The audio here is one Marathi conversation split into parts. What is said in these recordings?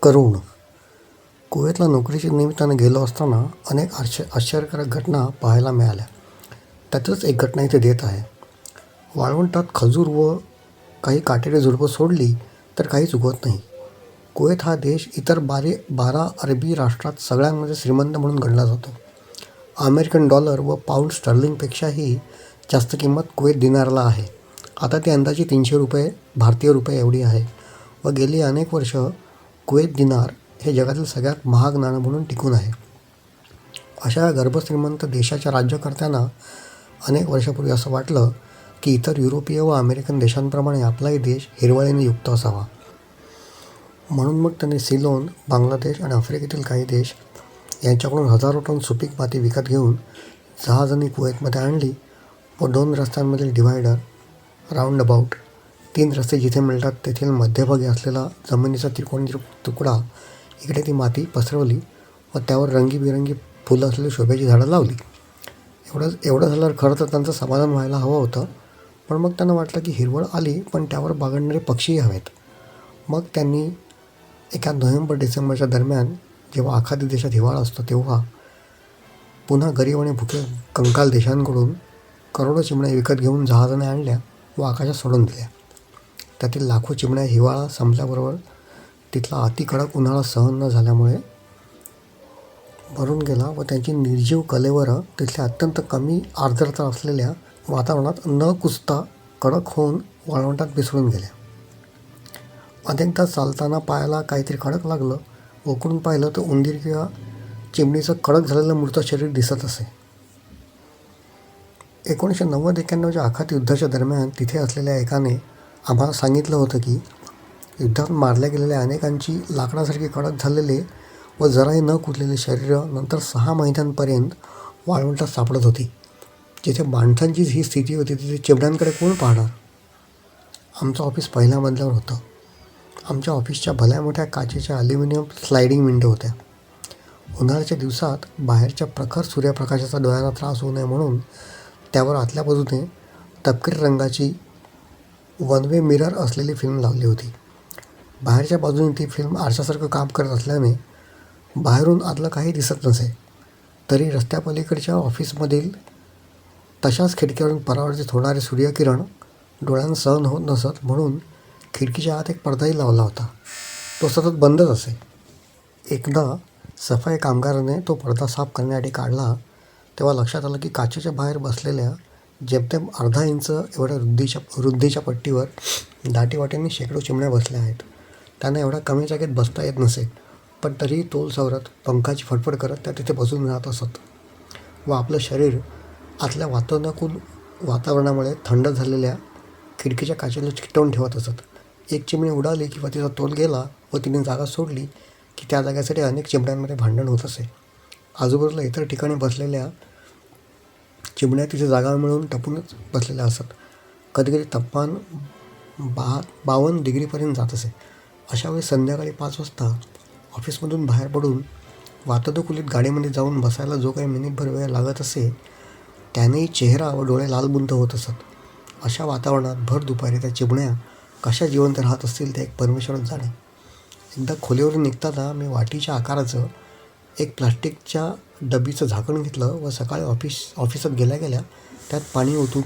करुण. कुवेतला नोकरीच्या निमित्तानं गेलो असताना अनेक आश्चर्यकारक घटना पाहायला मिळाल्या. त्यातच एक घटना इथे देत आहे. वाळवंटात खजूर व काही काटेरी झुडपं सोडली तर काहीच उगवत नाही. कुवेत हा देश इतर 12 अरबी राष्ट्रात सगळ्यांमध्ये श्रीमंत म्हणून गणला जातो. अमेरिकन डॉलर व पाऊंड स्टर्लिंगपेक्षाही जास्त किंमत कुवेत दिनारला आहे. आता ती अंदाजे 300 रुपये भारतीय रुपये एवढी आहे व गेली अनेक वर्ष कुवेत दिनार हे जगातील सगळ्यात महाग नाणं म्हणून टिकून आहे. अशा गर्भश्रीमंत देशाच्या राज्यकर्त्यांना अनेक वर्षापूर्वी असं वाटलं की इतर युरोपीय व अमेरिकन देशांप्रमाणे आपलाही देश हिरवळीने युक्त असावा. म्हणून मग त्यांनी सिलोन, बांगलादेश आणि आफ्रिकेतील काही देश यांच्याकडून हजारो टन सुपीक माती विकत घेऊन जहाजांनी कुवेतमध्ये आणली व 2 रस्त्यांमधील डिव्हायडर, राऊंडअबाउट, 3 रस्ते जिथे मिळतात तेथील मध्यभागी असलेला जमिनीचा त्रिकोणी तुकडा इकडे ती माती पसरवली व त्यावर रंगीबिरंगी फुलं असलेली शोभेची झाडं लावली. एवढं झाल्यावर खरं तर त्यांचं समाधान व्हायला हवं होतं, पण मग त्यांना वाटलं की हिरवळ आली पण त्यावर बागडणारे पक्षीही हवेत. मग त्यांनी एका नोव्हेंबर-डिसेंबरच्या दरम्यान, जेव्हा आखाती देशात हिवाळा असतो, तेव्हा पुन्हा गरीब आणि भुके कंकाल देशांकडून करोडो चिमण्या विकत घेऊन जहाजाने आणल्या व आकाशात सोडून दिल्या. त्यातील लाखो चिमण्या हिवाळा संपल्याबरोबर तिथला अतिकडक उन्हाळा सहन न झाल्यामुळे मरून गेला व त्यांची निर्जीव कलेवरं तिथल्या अत्यंत कमी आर्द्रता असलेल्या वातावरणात न कुजता कडक होऊन वाळवंटात मिसळून गेल्या. अनेकदा चालताना पायाला काहीतरी कडक लागलं, ओळखून पाहिलं तर उंदीर किंवा चिमणीचं कडक झालेलं मृत शरीर दिसत असे. 1990-91च्या आखाती युद्धाच्या दरम्यान तिथे असलेल्या एकाने आम्हाला सांगितलं होतं की युद्धात मारल्या गेलेल्या अनेकांची लाकडासारखी कडक झालेले व जराही न कुजलेली शरीरं नंतर 6 महिन्यांपर्यंत वाळवंटात सापडत होती. जिथे माणसांचीच ही स्थिती होती तिथे चिमण्यांकडे कोण पाहणार? आमचं ऑफिस पहिल्या मजल्यावर होतं. आमच्या ऑफिसच्या भल्या मोठ्या काचेच्या ॲल्युमिनियम स्लायडिंग विंडो होत्या. उन्हाळ्याच्या दिवसात बाहेरच्या प्रखर सूर्यप्रकाशाचा डोळ्यांना त्रास होऊ नये म्हणून त्यावर आतल्या बाजूने तपकिरी रंगाची 1 वे मिरर असलेली फिल्म लावली होती. बाहेरच्या बाजूने ती फिल्म आरशासारखं काम करत असल्याने बाहेरून आतलं काही दिसत नसे. तरी रस्त्यापलीकडच्या ऑफिसमधील तशाच खिडक्यावरून परावर्तित होणारे सूर्यकिरण डोळ्यांना सहन होत नसत म्हणून खिडकीच्या आत एक पडदाही लावला होता. तो सतत बंदच असे. एकदा सफाई कामगाराने तो पडदा साफ करण्यासाठी काढला तेव्हा लक्षात आलं की काचेच्या बाहेर बसलेल्या जेमतेम अर्धा इंच एवढ्या रुंदीच्या पट्टीवर दाटीवाटीने शेकडो चिमण्या बसल्या आहेत. त्यांना एवढ्या कमी जागेत बसता येत नसे, पण तरीही तोल सावरत, पंखाची फडफड करत त्या तिथे बसून राहत असत व आपलं शरीर आतल्या वातानुकूल वातावरणामुळे थंड झालेल्या खिडकीच्या काचेला चिकटवून ठेवत असत. एक चिमणी उडाली किंवा तिचा तोल गेला व तिने जागा सोडली की त्या जागेसाठी अनेक चिमण्यांमध्ये भांडण होत असे. आजूबाजूला इतर ठिकाणी बसलेल्या चिमण्या तिथे जागा मिळून टपूनच बसलेल्या असत. कधीकधी तापमान 52 डिग्रीपर्यंत जात असे. अशावेळी संध्याकाळी 5 वाजता ऑफिसमधून बाहेर पडून वातानुकूलित गाडीमध्ये जाऊन बसायला जो काही मिनिटभर वेळ लागत असे त्यानेही चेहरा व डोळे लालबुंद होत असत. अशा वातावरणात भर दुपारी त्या चिमण्या कशा जिवंत राहत असतील ते एक परमेश्वरच जाणे. एकदा खोलीवरून निघताना मी वाटीच्या आकाराचं एक प्लास्टिकच्या डबीचं झाकण घेतलं व सकाळी ऑफिसात गेल्या त्यात पाणी ओतून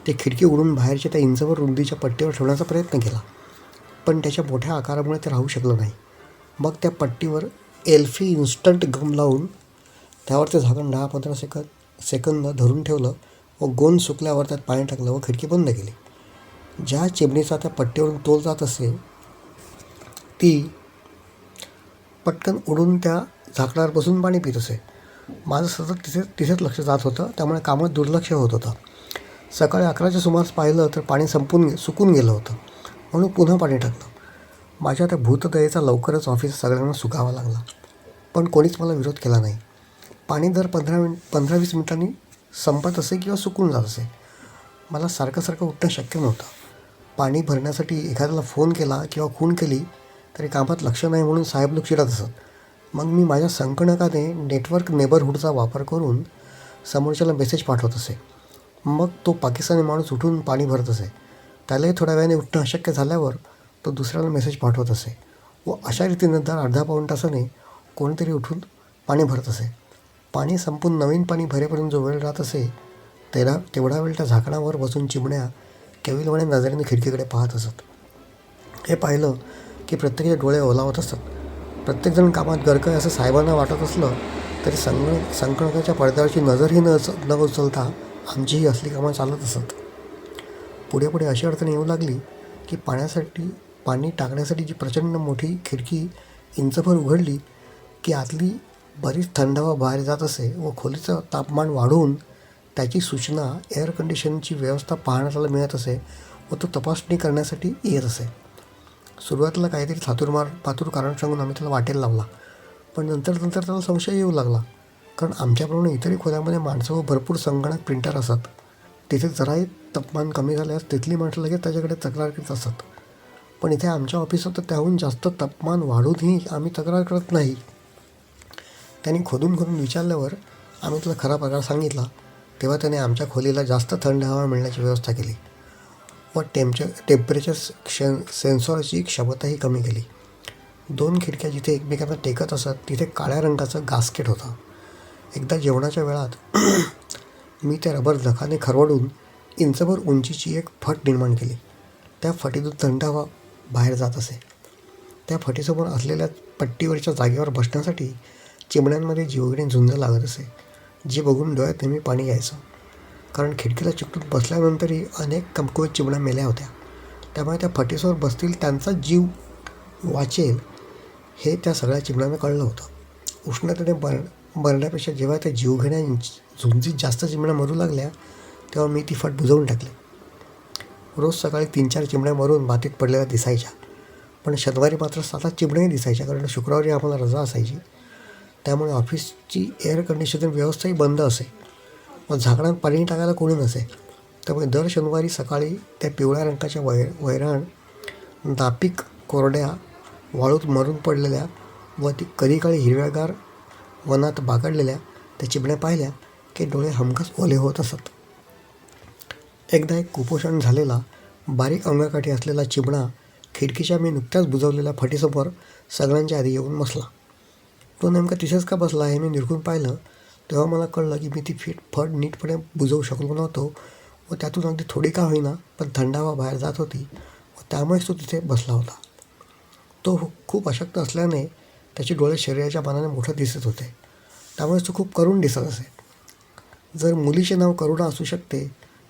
ते खिडकी उडून बाहेरच्या त्या इंचभर रुंदीच्या पट्टीवर ठेवण्याचा प्रयत्न केला, पण त्याच्या मोठ्या आकारामुळे ते राहू शकलं नाही. मग त्या पट्टीवर एल्फी इन्स्टंट गम लावून त्यावर ते झाकण 10-15 सेकंद धरून ठेवलं व गोंद सुकल्यावर त्यात पाणी टाकलं व खिडकी बंद केली. ज्या चिमणीचा त्या पट्टीवरून तोल जात असे ती पटकन उडून त्या झाकणावर बसून पाणी पित असे. माझं सतत तिथेच लक्ष जात होतं, त्यामुळे कामात दुर्लक्ष होत होतं. सकाळी 11च्या सुमारास पाहिलं तर पाणी सुकून गेलं होतं, म्हणून पुन्हा पाणी टाकलं. माझ्या त्या भूतदयेचा लवकरच ऑफिस सगळ्यांना सुकावा लागला, पण कोणीच मला विरोध केला नाही. पाणी दर 15-20 मिनिटांनी संपत असे किंवा सुकून जात असे. मला सारखं उठणं शक्य नव्हतं. पाणी भरण्यासाठी एखाद्याला फोन केला किंवा खूण केली तरी कामात लक्ष नाही म्हणून साहेब लोक चिडत असत. मग मी माझ्या संगणकाने नेटवर्क नेबरहूडचा वापर करून समोरच्याला मेसेज पाठवत असे. मग तो पाकिस्तानी माणूस उठून पाणी भरत असे. त्यालाही थोड्या वेळाने उठणं अशक्य झाल्यावर तो दुसऱ्याला मेसेज पाठवत असे व अशा रीतीनं दर अर्धा पाऊण तासाने कोणीतरी उठून पाणी भरत असे. पाणी संपून नवीन पाणी भरेपर्यंत जो वेळ राहत असे तेवढा वेळ त्या झाकणावर बसून चिमण्या केविलवाणे नजरेने खिडकीकडे पाहत असत. हे पाहिलं की प्रत्येकाचे डोळे ओलावत असतात. प्रत्येकजण कामात गरक आहे असं साहेबांना वाटत असलं तरी संगणकाच्या पडद्यावरची नजरही न उचलता आमचीही असली कामं चालत असत. पुढे पुढे अशी अडचण येऊ लागली की पाणी टाकण्यासाठी जी प्रचंड मोठी खिडकी इंचभर उघडली की आतली बरीच थंड हवा बाहेर जात असे व खोलीचं तापमान वाढवून त्याची सूचना एअर कंडिशनची व्यवस्था पाहण्याला मिळत असे व तो तपासणी करण्यासाठी येत असे. सुरुवातीला काहीतरी पातूर कारण सांगून आम्ही त्याला वाटेल लावला, पण नंतर त्याला संशय येऊ लागला. कारण आमच्याप्रमाणे इतरही खोल्यामध्ये माणसं व भरपूर संगणक प्रिंटर असतात. तिथे जराही तापमान कमी झाल्यास तिथली माणसं लगेच त्याच्याकडे तक्रार करत असतात. पण इथे आमच्या ऑफिसात तर त्याहून जास्त तापमान वाढूनही आम्ही तक्रार करत नाही. त्यांनी खोदून विचारल्यावर आम्ही त्याला खरा प्रकार सांगितला. तेव्हा त्याने आमच्या खोलीला जास्त थंड हवा मिळण्याची व्यवस्था केली व टेम्परेचर सेन्सॉरची क्षमताही कमी केली. 2 खिडक्या जिथे एकमेकांना टेकत असत तिथे काळ्या रंगाचं गास्केट होतं. एकदा जेवणाच्या वेळात मी त्या रबर नखाने खरवडून इंचभर उंचीची एक फट निर्माण केली. त्या फटीतून थंड हवा बाहेर जात असे. त्या फटीसमोर असलेल्या पट्टीवरच्या जागेवर बसण्यासाठी चिमण्यांमध्ये जीवघेणी झुंज लागत असे, जे बघून डोळ्यात नेहमी पाणी यायचं. कारण खिडकीला चिकटून बसल्यानंतरही अनेक कमकुवत चिमण्या मेल्या होत्या. त्यामुळे त्या फटीसमोर बसतील त्यांचा जीव वाचेल हे त्या सगळ्या चिमण्यांना कळलं होतं. उष्णतेने मरण्यापेक्षा जेव्हा त्या जीवघेण्या झुंजीत जास्त चिमण्या मरू लागल्या तेव्हा मी ती फट बुजवून टाकली. रोज सकाळी 3-4 चिमण्या मरून मातीत पडलेल्या दिसायच्या, पण शनिवारी मात्र 7 चिमण्याही दिसायच्या. कारण शुक्रवारी आम्हाला रजा असायची. त्यामुळे ऑफिसची एअर कंडिशनर व्यवस्थाही बंद असे व झाकणात पाणी टाकायला कोणी नसे. त्यामुळे दर शनिवारी सकाळी त्या पिवळ्या रंगाच्या वैराण नापीक कोरड्या वाळूत मरून पडलेल्या व ती कधी काळी हिरव्यागार वनात बागडलेल्या त्या चिमण्या पाहिल्या की डोळे हमखास ओले होत असत. एकदा एक कुपोषण झालेला बारीक अंगाकाठी असलेला चिमणा खिडकीच्या मी नुकत्याच बुजवलेल्या फटीसमोर सगळ्यांच्या आधी येऊन बसला. तो नेमका तिथेच का बसला हे मी निरखून पाहिलं तेव्हा मला कळलं की मी ती फट नीटपणे बुजवू शकलो नव्हतो व त्यातून अगदी थोडी का होईना पण थंड हवा बाहेर जात होती व त्यामुळेच तो तिथे बसला होता. तो खूप अशक्त असल्याने त्याचे डोळे शरीराच्या मानाने मोठे दिसत होते. त्यामुळेच तो खूप करुण दिसत असे. जर मुलीचे नाव करुणा असू शकते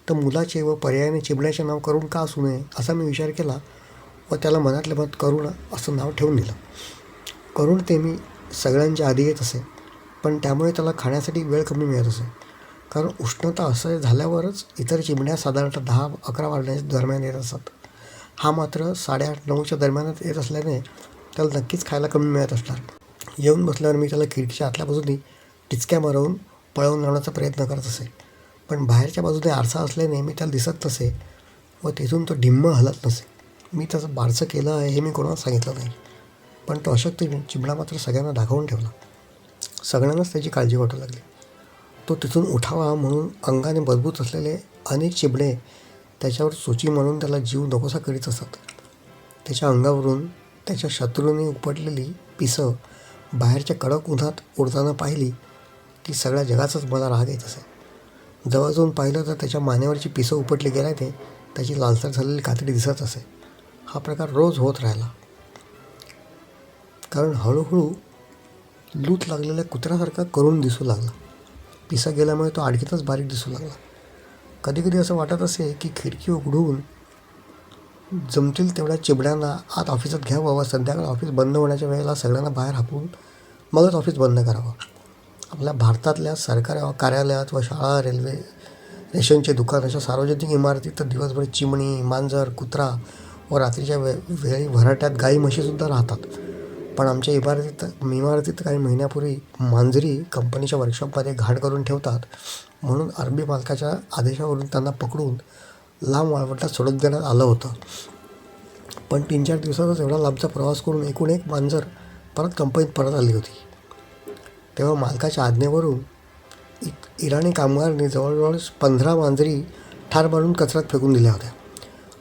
तर मुलाचे व पर्यायाने चिमण्याचे नाव करुण का असू नये असा मी विचार केला व त्याला मनातल्या मनात करुण असं नाव ठेवून दिलं. करुण ते मी सगळ्यांच्या आधी येत असे, पण त्यामुळे त्याला खाण्यासाठी वेळ कमी मिळत असे. कारण उष्णता असं झाल्यावरच इतर चिमण्या साधारणतः 10-11 वाजण्याच्या दरम्यान येत असतात. हा मात्र 8:30-9च्या दरम्यानच येत असल्याने त्याला नक्कीच खायला कमी मिळत असणार. येऊन बसल्यावर मी त्याला खिडकीच्या आतल्या बाजूने टिचक्या मारवून पळवून लावण्याचा प्रयत्न करत असे, पण बाहेरच्या बाजूने आरसा असल्याने मी त्याला दिसत नसे व तिथून तो ढिम्म हलत नसे. मी त्याचं बारसं केलं आहे हे मी कोणाला सांगितलं नाही, पण तो अशक्त चिमणा मात्र सगळ्यांना दाखवून ठेवला. सगळ्यांनाच त्याची काळजी वाटू लागली. तो तिथून उठावा म्हणून अंगाने मजबूत असलेले अनेक चिमणे त्याच्यावर चोची म्हणून त्याला जीव नकोसा करीत असत. त्याच्या अंगावरून त्याच्या शत्रूंनी उपटलेली पिसं बाहेरच्या कडक उन्हात उडताना पाहिली की सगळ्या जगाचाच मला राग येत असे. जवळ जाऊन पाहिलं तर त्याच्या मानेवरची पिसं उपटली गेल्याने त्याची लालसर झालेली कातडी दिसत असे. हा प्रकार रोज होत राहिला. कारण हळूहळू लूत लागलेल्या कुत्र्यासारखा करून दिसू लागला. पिसा गेल्यामुळे तो आणखीनच बारीक दिसू लागला. कधीकधी असं वाटत असे की खिडकी उघडून जमतील तेवढ्या चिमण्यांना आत ऑफिसात घ्यावं व संध्याकाळी ऑफिस बंद होण्याच्या वेळेला सगळ्यांना बाहेर हाकून मगच ऑफिस बंद करावं. आपल्या भारतातल्या सरकारी कार्यालयात व शाळा, रेल्वे, रेशनचे दुकान अशा सार्वजनिक इमारतीत तर दिवसभर चिमणी, मांजर, कुत्रा व रात्रीच्या वेळी भराट्यात गाई म्हशीसुद्धा राहतात. पण आमच्या इमारतीत काही महिन्यापूर्वी मांजरी कंपनीच्या वर्कशॉपमध्ये घाण करून ठेवतात म्हणून अरबी मालकाच्या आदेशावरून त्यांना पकडून लांब वाळवंटात सोडून देण्यात आलं होतं. पण 3-4 दिवसातच एवढा लांबचा प्रवास करून एकूण एक मांजर परत कंपनीत परत आली होती. तेव्हा मालकाच्या आज्ञेवरून इराणी कामगारांनी जवळजवळ 15 मांजरी ठार मारून कचऱ्यात फेकून दिल्या होत्या.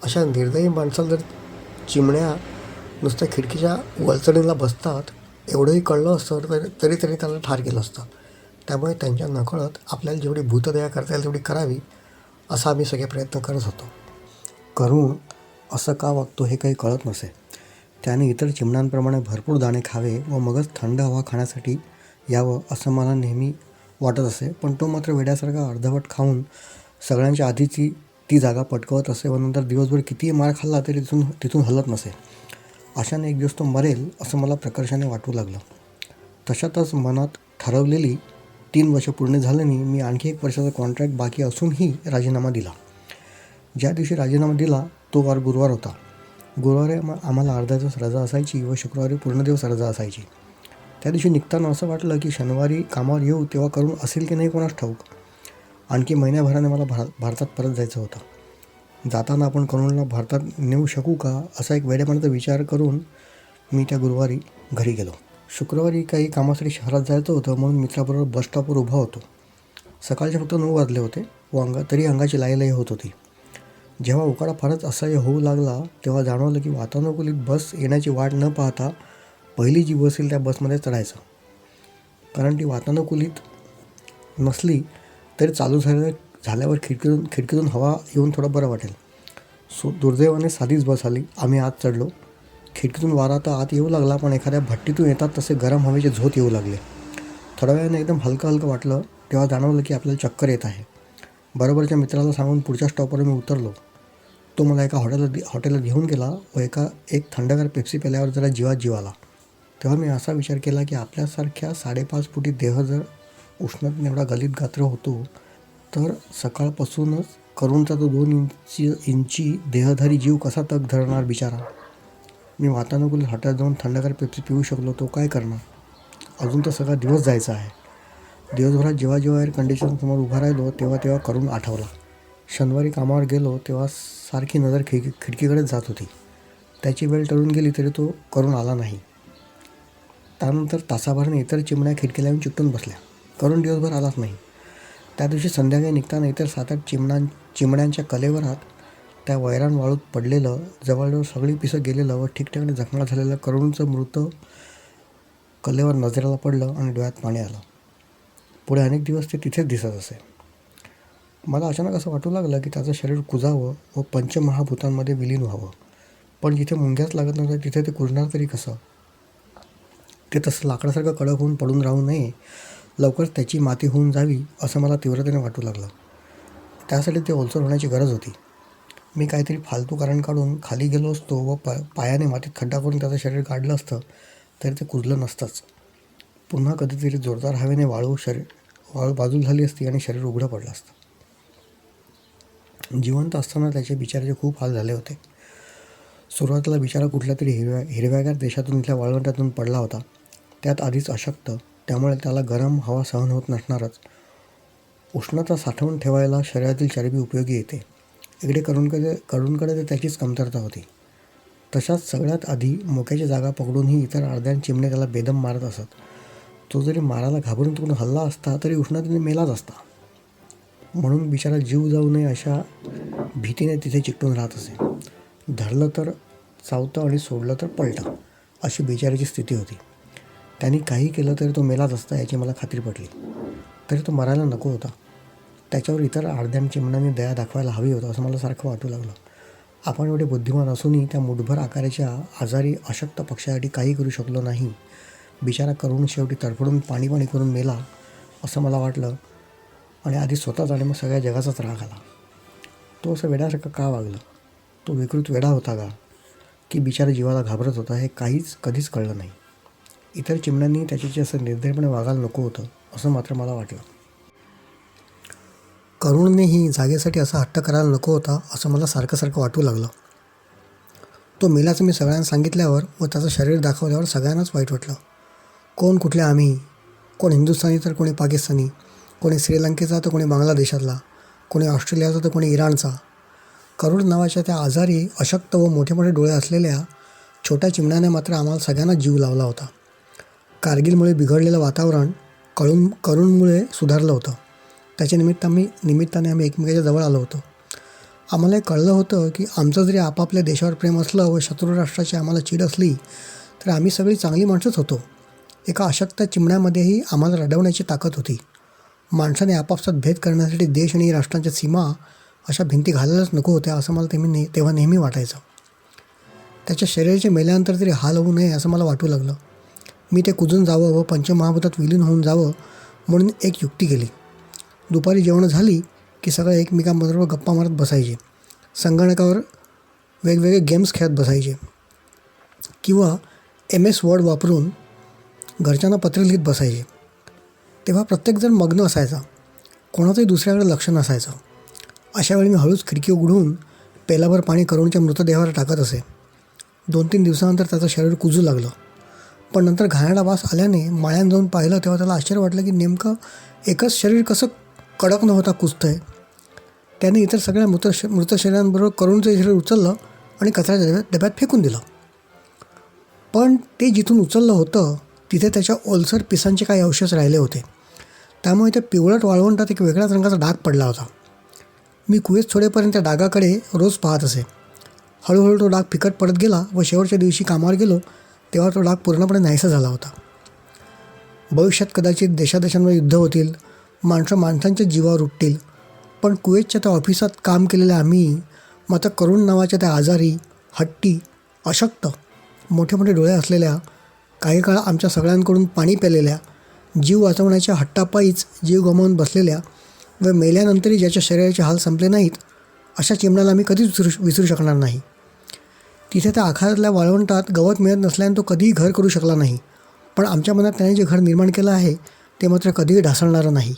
अशा निर्दयी माणसाला जर चिमण्या नुसत्या खिडकीच्या वलचणीला बसतात एवढंही कळलं असतं तरी त्याला ठार केलं असतं. त्यामुळे त्यांच्या नकळत आपल्याला जेवढी भूतदया करता येईल तेवढी करावी असा आम्ही सगळे प्रयत्न करत होतो. करुण असं का वागतो हे काही कळत नसे. त्याने इतर चिमण्यांप्रमाणे भरपूर दाणे खावे व मगच थंड हवा खाण्यासाठी यावं असं मला नेहमी वाटत असे. पण तो मात्र वेड्यासारखा अर्धवट खाऊन सगळ्यांच्या आधीची ती जागा पटकवत असे व नंतर दिवसभर कितीही मार खाल्ला तरी तिथून हलत नसे. अशाने एक दिवस तो मरेल असं मला प्रकर्षाने वाटू लागलं. तशातच मनात ठरवलेली 3 वर्ष पूर्ण झाल्याने मी आणखी 1 वर्षाचा कॉन्ट्रॅक्ट बाकी असूनही राजीनामा दिला. ज्या दिवशी राजीनामा दिला तो वार गुरुवार होता. गुरुवारी आम्हाला अर्धा दिवस रजा असायची व शुक्रवारी पूर्ण दिवस रजा असायची. त्या दिवशी निघताना असं वाटलं की शनिवारी कामावर येऊ तेव्हा करून असेल की नाही कोणास ठाऊक. आणखी महिन्याभराने मला भारतात परत जायचं होतं. जाताना आपण करुणला भारतात नेऊ शकू का असा एक वेडेपणाचा विचार करून मी त्या गुरुवारी घरी गेलो. शुक्रवारी काही कामासाठी शहरात जायचं होतं म्हणून मित्राबरोबर बस स्टॉपवर उभा होतो. सकाळचे फक्त 9 वाजले होते व तरी अंगाची लाई होत होती. जेव्हा उकाडा फारच असह्य होऊ लागला तेव्हा जाणवलं की वातानुकूलित बस येण्याची वाट न पाहता पहिली जी बस येईल त्या बसमध्ये चढायचं. कारण ती वातानुकूलित नसली तरी चालू झाल्यावर खिडकीतून हवा येऊन थोडं बरं वाटेल. दुर्दैवाने साधीच बस आली. आम्ही आत चढलो. खिडकीतून वारा तर आत येऊ लागला पण एखाद्या भट्टीतून येतात तसे गरम हवेचे झोत येऊ लागले. थोड्या वेळाने एकदम हलकं वाटलं तेव्हा जाणवलं की आपल्याला चक्कर येत आहे. बरोबरच्या मित्राला सांगून पुढच्या स्टॉपवर मी उतरलो. तो मला एका हॉटेलला घेऊन गेला व एक थंडगार पेप्सी प्यायल्यावर जरा जीव आला. तेव्हा मी असा विचार केला की आपल्यासारख्या 5.5 फुटी देह जर उष्णतेने एवढा गलित गात्र होतो तर सकाळपासूनच करुणचा तो 2 इंची देहधारी जीव कसा तग धरणार बिचारा. मी वातानुकूलित हॉटेलात जाऊन थंडगार पेप्सी पिऊ शकलो तो काय करणार. अजून तर सगळा दिवस जायचा आहे. दिवसभरात जेव्हा एअर कंडिशनसमोर उभा राहिलो तेव्हा करुण आठवला. शनिवारी कामावर गेलो तेव्हा सारखी नजर खिडकीकडेच जात होती. त्याची वेळ टळून गेली तरी तो करुण आला नाही. त्यानंतर तासाभराने इतर चिमण्या खिडकीला येऊन चिकटून बसल्या. करुण दिवसभर आलाच नाही. त्या दिवशी संध्याकाळी निघताना इतर 7-8 चिमण्यांच्या कलेवरात त्या वैराण वाळूत पडलेलं जवळजवळ सगळी पिसं गेलेलं व ठिकठिकाणी जखमा झालेलं करुणचं मृत कलेवर नजरेला पडलं आणि डोळ्यात पाणी आलं. पुढे अनेक दिवस ते तिथेच दिसत असे. मला अचानक असं वाटू लागलं की त्याचं शरीर कुजावं व पंचमहाभूतांमध्ये विलीन व्हावं. पण जिथे मुंग्याच लागत नव्हतं तिथे ते कुजणार तरी कसं. ते तसं लाकडासारखं कडक होऊन पडून राहू नये, लवकर त्याची माती होऊन जावी असं मला तीव्रतेने वाटू लागलं. त्यासाठी ते ओलसर होण्याची गरज होती. मी काहीतरी फालतू कारण काढून खाली गेलो असतो व पायाने मातीत खड्डा करून त्याचं शरीर काढलं असतं तरी ते कुजलं नसतंच. पुन्हा कधीतरी जोरदार हवेने वाळू बाजूला झाली असती आणि शरीर उघडं पडलं असतं. जिवंत असताना त्याचे बिचाराचे खूप हाल झाले होते. सुरुवातीला बिचारा कुठल्या तरी हिरव्यागार देशातून इथल्या वाळवंटातून पडला होता. त्यात आधीच अशक्त, त्यामुळे त्याला गरम हवा सहन होत नसणारच. उष्णता साठवून ठेवायला शरीरातील चरबी उपयोगी येते. इकडे करुणकडे तर त्याचीच कमतरता होती. तशाच सगळ्यात आधी मोक्याची जागा पकडूनही इतर अर्ध्या चिमणे त्याला बेदम मारत असत. तो जरी मारायला घाबरून तिकडून हल्ला असता तरी उष्णतेने मेलाच असता. म्हणून बिचारा जीव जाऊ नये अशा भीतीने तिथे चिकटून राहत असे. धरलं तर चावतं आणि सोडलं तर पळतं अशी बिचाराची स्थिती होती. त्यांनी काही केलं तरी तो मेलाच असता याची मला खात्री पडली. तरी तो मरायला नको होता. त्याच्यावर इतर अर्ध्या चिमण्यांनी दया दाखवायला हवी होतं असं मला सारखं वाटू लागलं. आपण एवढे बुद्धिमान असूनही त्या मुठभर आकाराच्या आजारी अशक्त पक्षासाठी काही करू शकलो नाही. बिचारा करून शेवटी तडफडून पाणी करून मेला असं मला वाटलं आणि आधी स्वतःच आणि मग सगळ्या जगाचाच राग आला. तो असं वेड्यासारखं का वागलं. तो विकृत वेडा होता का की बिचारा जीवाला घाबरत होता हे कधीच कळलं नाही. इतर चिमण्यांनी त्याच्याशी असं निर्दयपणे वागायला नको होतं असं मात्र मला वाटलं. करुणनेही जागेसाठी असा हट्ट करायला नको होता असं मला सारखं वाटू लागलं. तो मेल्याचं मी सगळ्यांना सांगितल्यावर व त्याचं शरीर दाखवल्यावर सगळ्यांनाच वाईट वाटलं. कोण कुठले आम्ही, कोण हिंदुस्थानी तर कोणी पाकिस्तानी, कोणी श्रीलंकेचा तर कोणी बांगलादेशातला, कोणी ऑस्ट्रेलियाचा तर कोणी इराणचा. करुण नावाच्या त्या आजारी अशक्त व मोठे डोळे असलेल्या छोट्या चिमण्याने मात्र आम्हाला सगळ्यांना जीव लावला होता. कारगिलमुळे बिघडलेलं वातावरण करुणमुळे सुधारलं होतं. त्याच्या निमित्ताने आम्ही एकमेकाच्या जवळ आलो होतो. आम्हाला हे कळलं होतं की आमचं जरी आपापल्या देशावर प्रेम असलं व शत्रू राष्ट्राची आम्हाला चीड असली तर आम्ही सगळी चांगली माणसंच होतो. एका अशक्त चिमण्यामध्येही आम्हाला रडवण्याची ताकद होती. माणसाने आपापसात भेद करण्यासाठी देश आणि राष्ट्रांच्या सीमा अशा भिंती घालायलाच नको होत्या असं मला तेव्हा नेहमी वाटायचं. त्याच्या शरीराचे मेल्यानंतर तरी हाल होऊ नये असं मला वाटू लागलं. मी ते कुजून जावं व पंचमहाभूतात विलीन होऊन जावं म्हणून एक युक्ती केली. दुपारी जेवणं झाली की सगळे एकमेकांबरोबर गप्पा मारत बसायचे. संगणकावर वेगवेगळे गेम्स खेळत बसायचे किंवा MS Word वापरून घरच्यांना पत्र लिहित बसायचे. तेव्हा प्रत्येकजण मग्न असायचा. कोणाचंही दुसऱ्याकडे लक्ष नसायचं. अशा वेळी मी हळूच खिडकी उघडून पेलाभर पाणी करुणच्या मृतदेहावर टाकत असे. 2-3 दिवसानंतर त्याचं शरीर कुजू लागलं. पण नंतर घाणेरडा वास आल्याने माळ्यानं जाऊन पाहिलं तेव्हा त्याला आश्चर्य वाटलं की नेमकं एकच शरीर कसं कडक न होता कुजतं आहे. त्याने इतर सगळ्या मृत शरीरांबरोबर करुणचं शरीर उचललं आणि कचऱ्याच्या डब्यात फेकून दिलं. पण ते जिथून उचललं होतं तिथे त्याच्या ओलसर पिसांचे काही अवशेष राहिले होते. त्यामुळे त्या पिवळट वाळवंटात एक वेगळ्याच रंगाचा डाग पडला होता. मी कुवेत सोडेपर्यंत त्या डागाकडे रोज पाहत असे. हळूहळू तो डाग फिकट पडत गेला व शेवटच्या दिवशी कामावर गेलो तेव्हा तो डाग पूर्णपणे नाहीसा झाला होता. भविष्यात कदाचित देशादेशांवर युद्ध होतील, माणसं माणसांच्या जीवावर उठतील, पण कुवेतच्या त्या ऑफिसात काम केलेल्या आम्ही मात्र करुण नावाच्या त्या आजारी, हट्टी, अशक्त, मोठे मोठे डोळे असलेल्या, काही काळ आमच्या सगळ्यांकडून पाणी प्यालेल्या, जीव वाचवण्याच्या हट्टापायीच जीव गमावून बसलेल्या व मेल्यानंतरही ज्याच्या शरीराचे हाल संपले नाहीत अशा चिमण्याला आम्ही कधीच विसरू शकणार नाही. तिथे त्या आखाड्यातल्या वाळवंटात गवत मिळत नसल्याने तो कधीही घर करू शकला नाही, पण आमच्या मनात त्याने जे घर निर्माण केलं आहे ते मात्र कधीही ढासळणारं नाही.